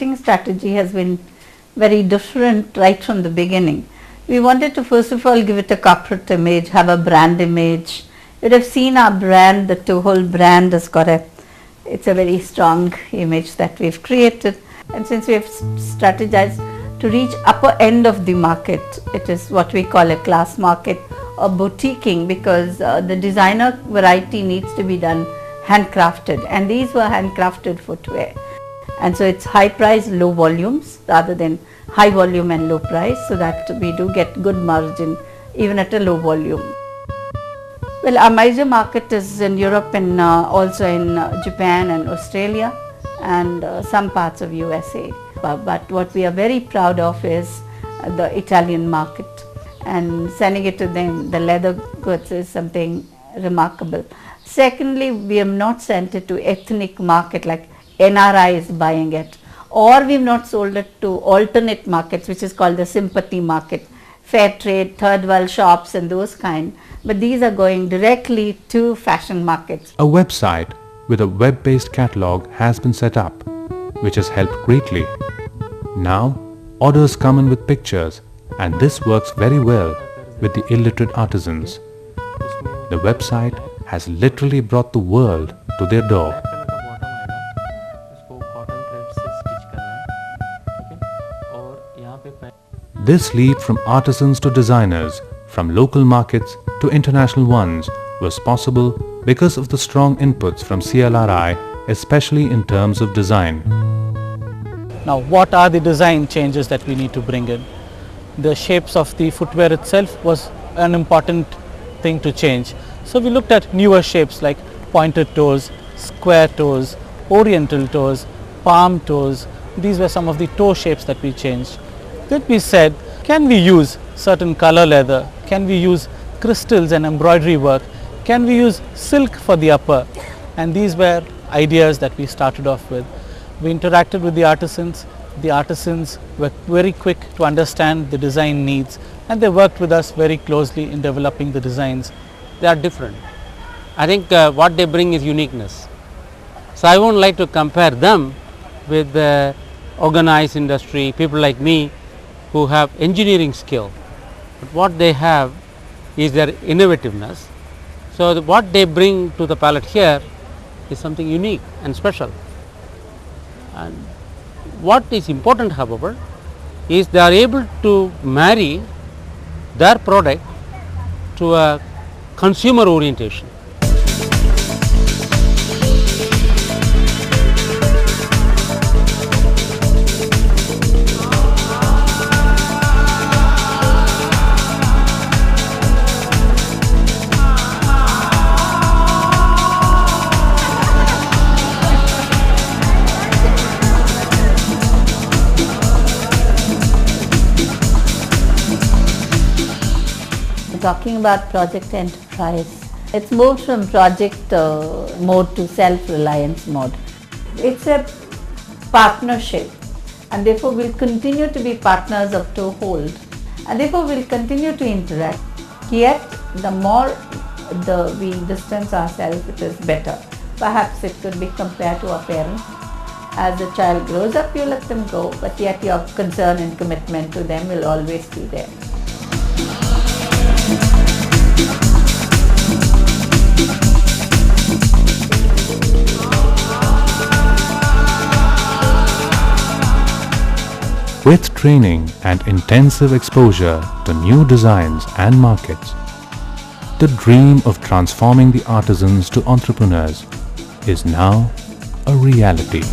marketing strategy has been very different right from the beginning. We wanted to first of all give it a corporate image, have a brand image. You'd have seen our brand, the whole brand has got it's a very strong image that we've created. And since we have strategized to reach upper end of the market, it is what we call a class market or boutiquing, because the designer variety needs to be done handcrafted, and these were handcrafted footwear. And so it's high price, low volumes rather than high volume and low price, so that we do get good margin even at a low volume. Well, our major market is in Europe and also in Japan and Australia and some parts of USA. But what we are very proud of is the Italian market, and sending it to them, the leather goods, is something remarkable. Secondly, we have not sent it to ethnic market like NRI is buying it, or we have not sold it to alternate markets, which is called the sympathy market, fair trade, third world shops and those kind. But these are going directly to fashion markets. A website with a web-based catalog has been set up, which has helped greatly. Now, orders come in with pictures, and this works very well with the illiterate artisans. The website has literally brought the world to their door. This leap from artisans to designers, from local markets to international ones, was possible because of the strong inputs from CLRI, especially in terms of design. Now, what are the design changes that we need to bring in? The shapes of the footwear itself was an important thing to change. So we looked at newer shapes like pointed toes, square toes, oriental toes, palm toes. These were some of the toe shapes that we changed. Then we said, can we use certain color leather? Can we use crystals and embroidery work? Can we use silk for the upper? And these were ideas that we started off with. We interacted with the artisans. The artisans were very quick to understand the design needs, and they worked with us very closely in developing the designs. They are different. I think what they bring is uniqueness. So I won't like to compare them with the organized industry, people like me who have engineering skill. But what they have is their innovativeness. So what they bring to the palette here is something unique and special. And what is important, however, is they are able to marry their product to a consumer orientation. Talking about Project Enterprise, it's moved from project mode to self-reliance mode. It's a partnership, and therefore we'll continue to be partners of Toehold, and therefore we'll continue to interact. Yet the more we distance ourselves, it is better. Perhaps it could be compared to our parents. As the child grows up, you let them go, but yet your concern and commitment to them will always be there. With training and intensive exposure to new designs and markets, the dream of transforming the artisans to entrepreneurs is now a reality.